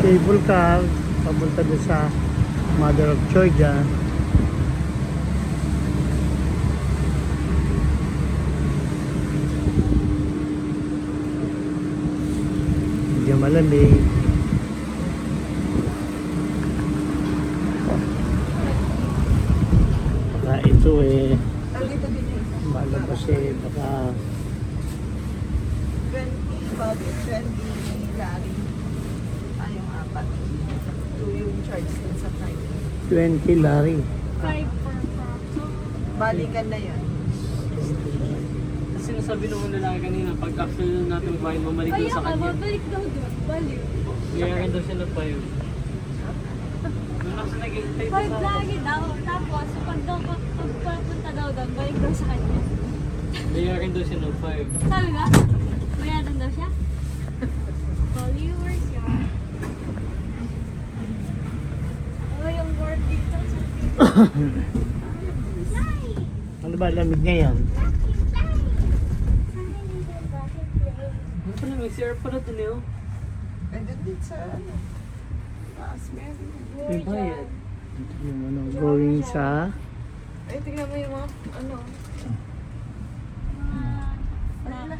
cable car papunta doon sa Mother of Georgia. Medyo malamig. Baka ito malabas baka 20 Bobby, 20 Larry. Yung apat. 2 yung charge din sa Friday. 20 lari. 5 per fractal. Balikan na yun. Kasi nasabi nung lalaki kanina, pag actually natin magbahin, mamalik Kaya doon sa ka, kanya. babalik daw doon. Balik. Gayakin daw siya ng 5. Nung nasa nag-hintay pa 5 sa lagi daw. Tapos, pag papunta daw doon, balik daw sa kanya. gayakin daw siya ng 5. Sabi ba? Bayaran daw siya? Followers yun. Ano yung board dito? Ano ba lamig ngayon? Ano pala, may CR pala din eh. And then din sa ano. Taas meron. May bayad. Ito yung going sa Ay, tingnan mo yung mga ano. Ano na?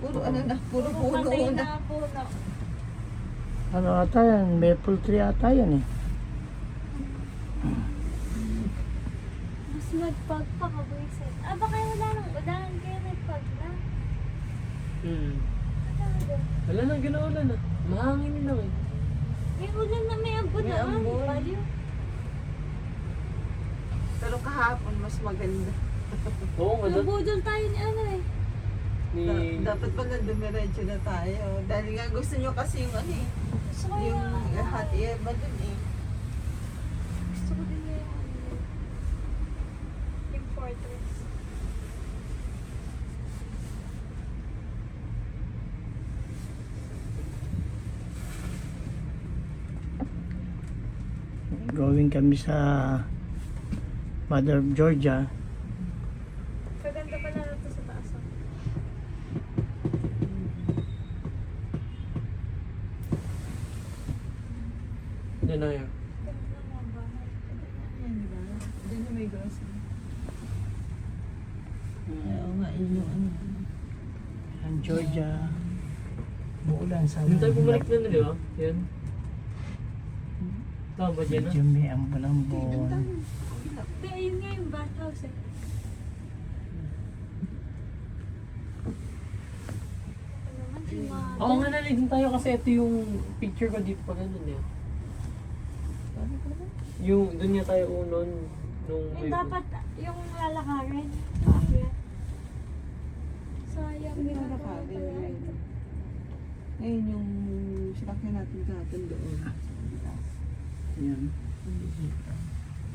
Puro ano na. Puro Patay na. na puno. ano ata yan? Maple tree ata yan eh. Mas nagpag pa ka, boyset. Baka wala nang ulan, kaya nagpag na. Talaga. Wala nang ginaulan ah. Mahangin din lang eh. May ulan na may ambon May na. ambon. Baliw. Pero kahapon mas maganda. Oo nga daw. Nabudol tayo ni ano eh. Ni... Dapat pala dumiretso na tayo. Dahil nga gusto nyo kasi yung ano eh. Gusto ko Yung yung hot air ba dun eh. Gusto ko din yung ano. Yung fortress. Going kami sa Mother of Georgia. Kaganda pala na ito sa taas. Oh. Hindi na yun. Ganda ng mga bahay. Yan diba? Diyan na may grocery. Oo nga, yun yung ano. Ang Georgia. Muulan sa Hindi tayo bumalik na di ba? Yan. Tama ba dyan ah? Medyo may ambon-ambon. Hindi, ayun nga yung bathhouse eh. Ano naman, yung mga... Oo nga nalilin tayo kasi ito yung picture ko dito pa ganun eh. Yung doon niya tayo unon nung Yung dapat, yung lalakarin. Aakyat. Sayang, Hindi ginagawa lalakarin. pala ito. Ngayon yung sinakyan natin kahapon doon. Yan.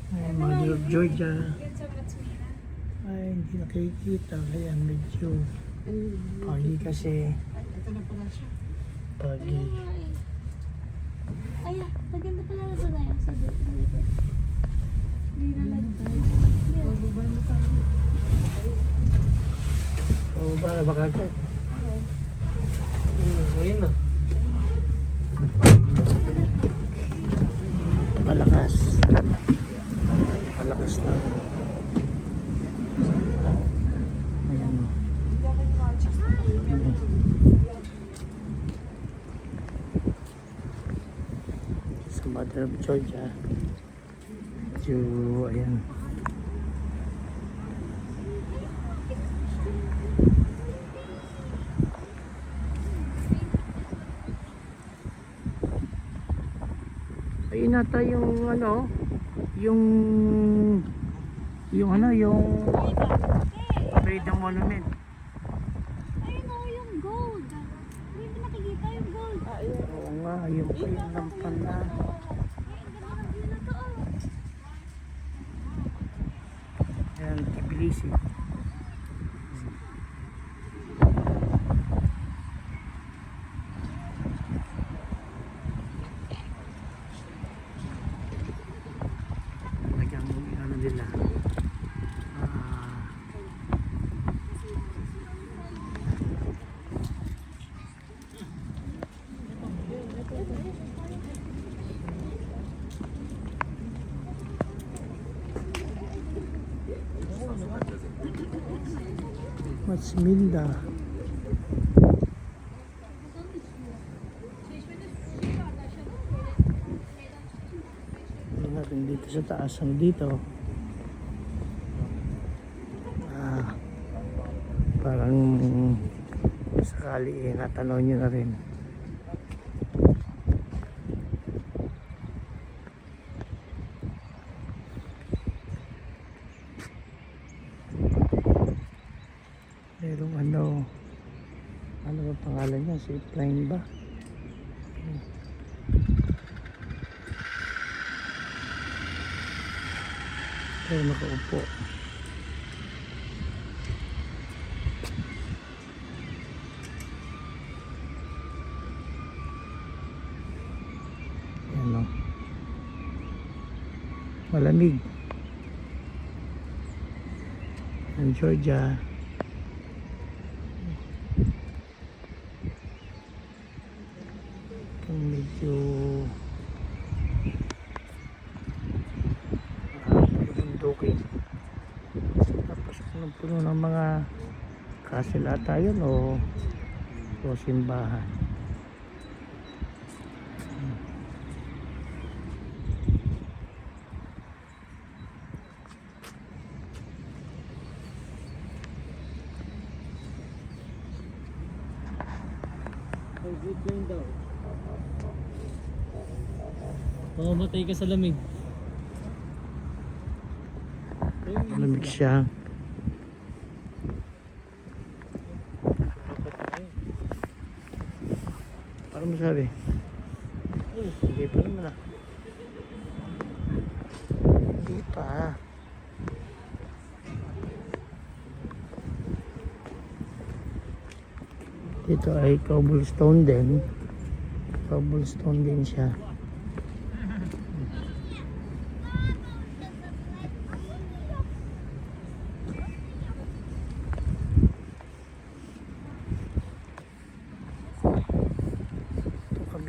Ay, Mother of Georgia. Yan sa Matsmira. Ay, hindi nakikita. Kaya medyo pagi kasi. Ay, ito na pala siya. Pagi. Ayun nga eh. Ay, maganda pala na ito na yun. Sa dito. Hindi na nag-tayo. Bababa na tayo. O ba, baka agad. Ngayon na. Malakas. Malakas na. Ayan. Sa Mother of Georgia. Medyo, ayan. Ayun nata yung ano, yung ano, yung Freedom Monument. Ayun o, yung gold. Hindi ko nakikita yung gold. Oo nga, yung pa yung lampan na. Ay, ang ganda ng view na to. Ayan, Tbilisi. Nagyang ano nila. Matsminda. Hindi natin dito sa taas. Ano dito? Parang sakali natanaw nyo na rin. Merong ano ba pangalan niya? Zipline ba? Pero nakaupo. Ano? Malamig. Ang Georgia. Medyo bundukin. Tapos puno ng mga castle ata yun o simbahan. Mamamatay ka sa lamig. Malamig siya. Parang masabi. Hindi pa naman ah. Hindi pa. Dito ay cobblestone din. Cobblestone din siya.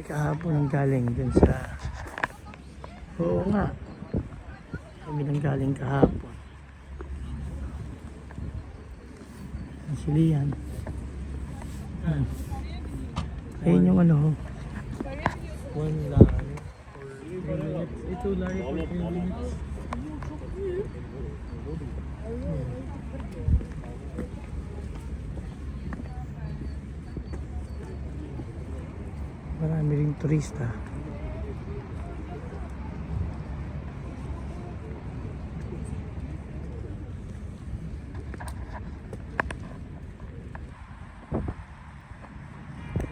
Kahapon ang galing dun sa nga kami nang galing kahapon ang Silihan. Ayun yung ano 1 lari. Ito lari for 10 minutes. marami ring turista.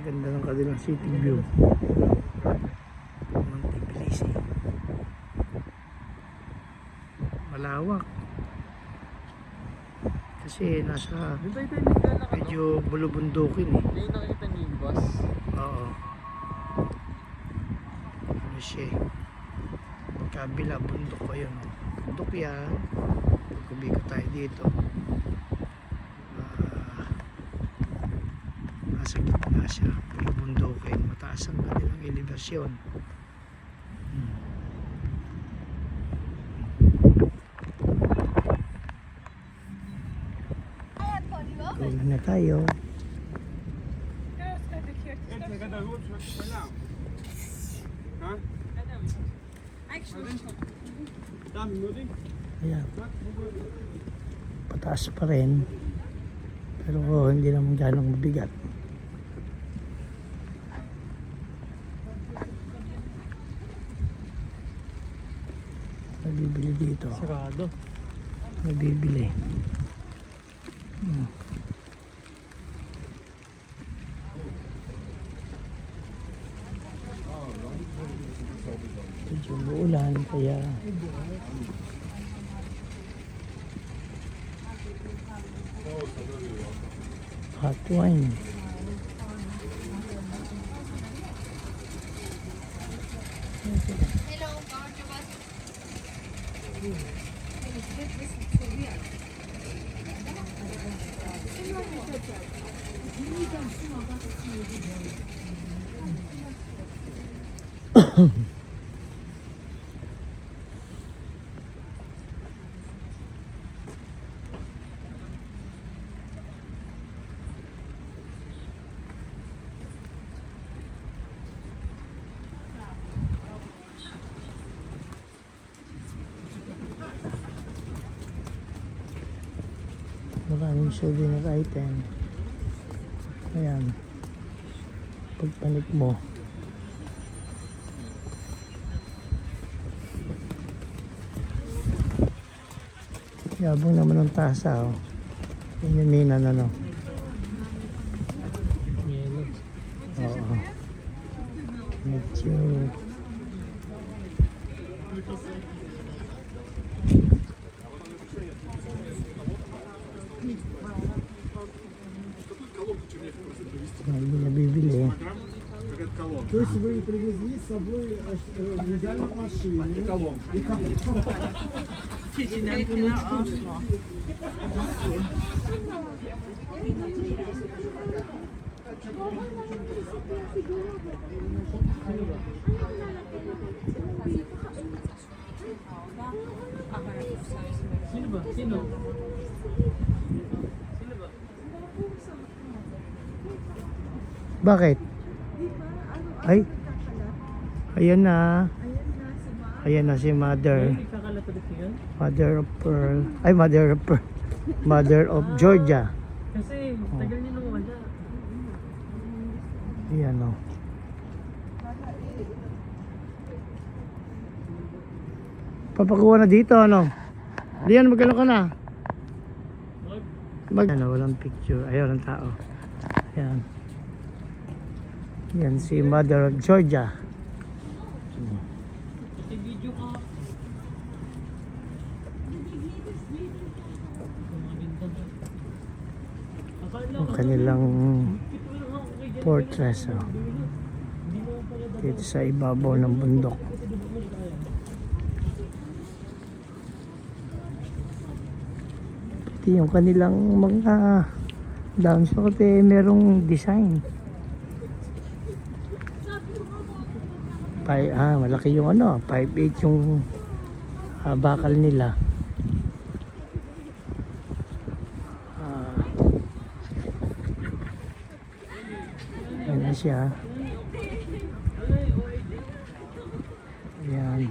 Ganda ng kanilang city view. Montipilisi. Malawak. Kasi nasa medyo bulubundukin eh. Hindi nakikita niyo yung bus. Oo. Ano siya eh. Kabila, bundok ko yun. Bundok yan. Pagkubiko tayo dito. Nasa gitna siya. Pero bundukin. Mataas ang kanilang elevasyon. Tuloy na tayo. Ayan. Pataas pa rin. Pero hindi naman ganong mabigat. Nabibili dito. Sarado. Nabibili. Medyo uulan kaya hot wine. Maraming souvenir item. Ayan. Pagpanik mo. Yabang naman ng tasa, oh. Yun yung mina na, no? Yellow. Oo. Medyo... Hindi na bibili, eh. То есть вы привезли с собой взяли машину и колонку. Sino ba? Sino? Bakit? Ay. Ayan na. Ayan na si Mother. Hindi kakalat ulit yun? Mother of Pearl. Ay, Mother of Pearl. Mother of Georgia. Kasi tagal niya nung wala. Ayan, oh. Papakuha na dito, ano? Diyan, magkano ka na? Ano, walang picture. Ayaw ng tao. Ayan. Yan si Mother of Georgia. Kasi video ka. Ang kanilang fortress, oh. Dito sa ibabaw ng bundok. Pati yung kanilang mga downslope, eh, merong design. Malaki yung ano, 5'8" yung bakal nila. Ayan na siya. Ayan.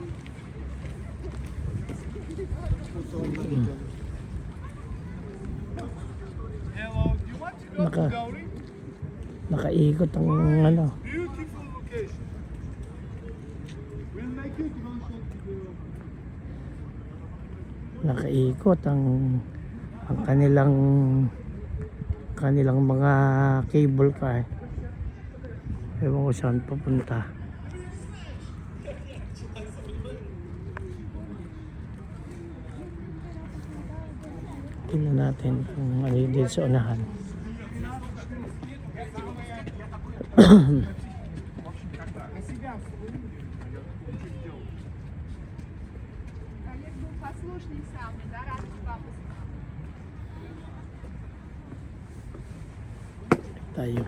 Nakaikot ang ano. Beautiful location. We'll make it one shot video. Nakaikot ang kanilang mga cable car. Ewan ko saan papunta. Tingnan natin kung ano yung dito sa unahan. Tayo.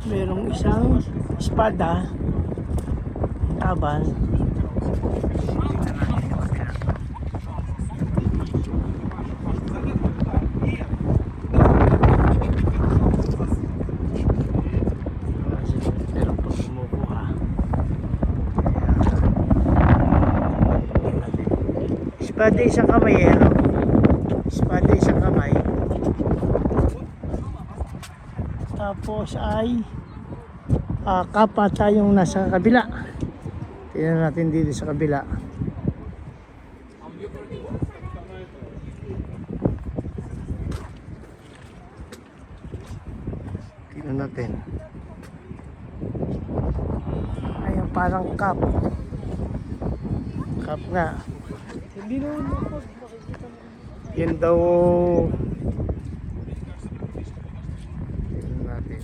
Merong isang espada taban. Meron pa kumukuha. Espada isang kamay, eh, no? Espada isang kamay. Tapos ay kapa tayong nasa kabila. Tingnan natin dito sa kabila. Tingnan natin. Ayun, parang cup. Cup nga. Hindi naman ako. Yan daw. Tingnan natin.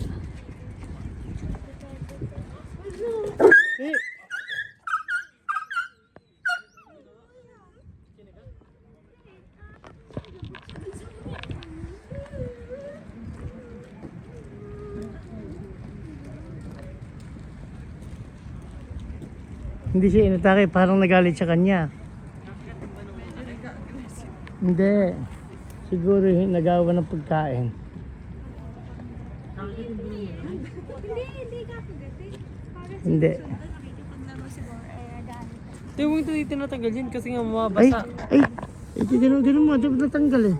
Hindi siya inatake, parang nagalit sa kanya. Hindi. Siguro nagawa ng pagkain. Hindi ka pagdating. Para sa Hindi. susunod, nakikipaglaro siguro. Gamit. Hindi, huwag ito tinatanggal yan kasi nga Ay, mabasa. ganun mo, dapat natanggal eh.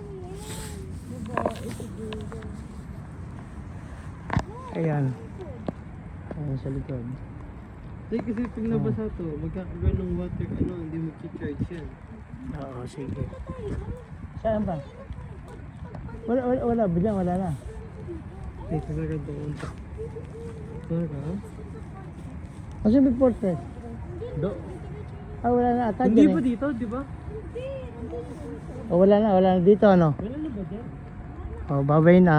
Ayan. Ayan sa likod. Hindi, kasi pag nabasa to, magkakaroon ng water, hindi mag-charge yan. Oo, sige. Saan ba? Wala ba dyan? Wala na. Hindi, talaga doon. Talaga? Kasi may portrait. Do? Wala na ata Hindi dyan ba eh. dito, di ba? Wala na dito ano. Wala na ba dyan? Babay na.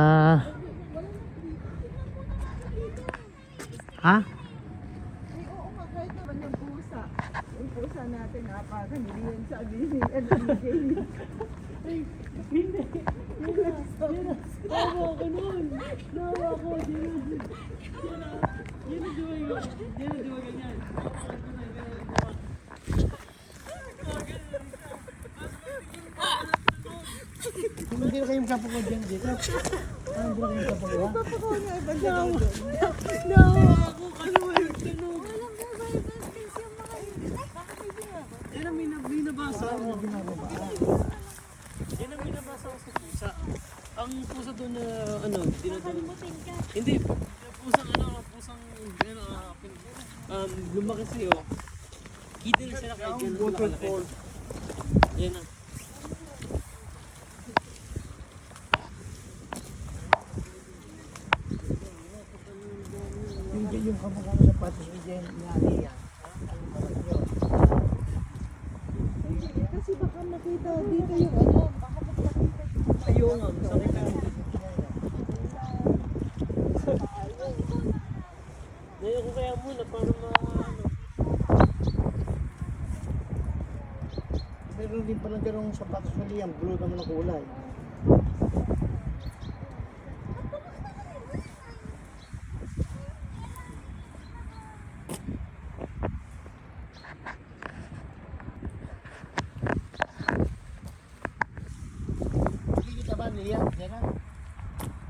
Ha? Ay, oo nga, kahit naman yung pusa. Yung pusa natin, napakan, hindi yan sabi ni LBJ. Tawa ako nun! Tawa ako! Yan na diwa ganyan. Hindi na kayong kapako dyan dito. Hindi na kayong kapako. Papako nga, banda daw doon. Tawa ako! Kanuwal! Kanuwal! Walang mobile business yung mga yun. Bakit may ginawa? Yan ang may nabasa ako. Yan ang may nabasa ako sa pusa. Ang pusa doon na dinadala. Kalimutin ka. Hindi, pusang lumaki sa'yo. Kita na sila kahit yan nakalaki. Yan na. Hindi yung kamukha ng sapatos ni Jen Nani yan. Kasi baka makita dito yung ano, baka magpakita. Ayaw nga, masakit na. Ngayon ko kaya muna para Meron din palang ganong sapatos na liyan. Blue naman ang kulay. Nakikita ba niya? Diyan na?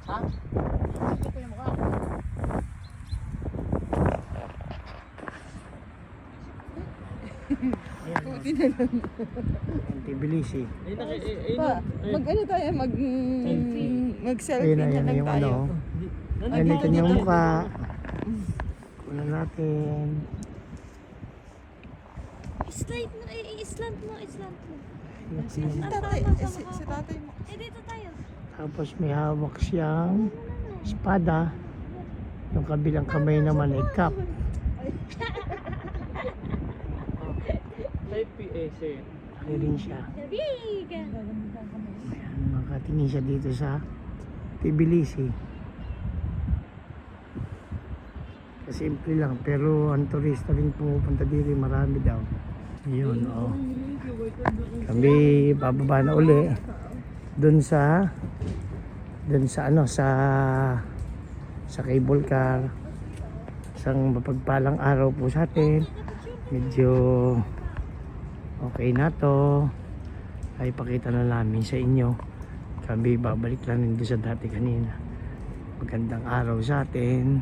Ha? Nakikita ko yung mukha. Ayan. Buti na lang. Tbilisi. Pa, mag-ano tayo, mag-selfie Ayun na, na ayun na lang yung tayo. ano. Ayun na yung mukha. Kunan natin. Slide mo, i-slant mo, i-slant mo. Si tatay, si tatay mo. Dito tayo. Tapos may hawak siyang espada. Yung kabilang kamay naman ay cup. Type PA siya. Laki rin siya. Big! Ayan, makatingin siya dito sa Tbilisi. Simple lang, pero ang turista rin pumupunta dito, marami daw. Yun, oh. Kami bababa na uli doon sa cable car. Isang mapagpalang araw po sa atin. Medyo okay na to. Ay pakita na namin sa inyo. Kami babalik lang din doon sa dati kanina. Magandang araw sa atin.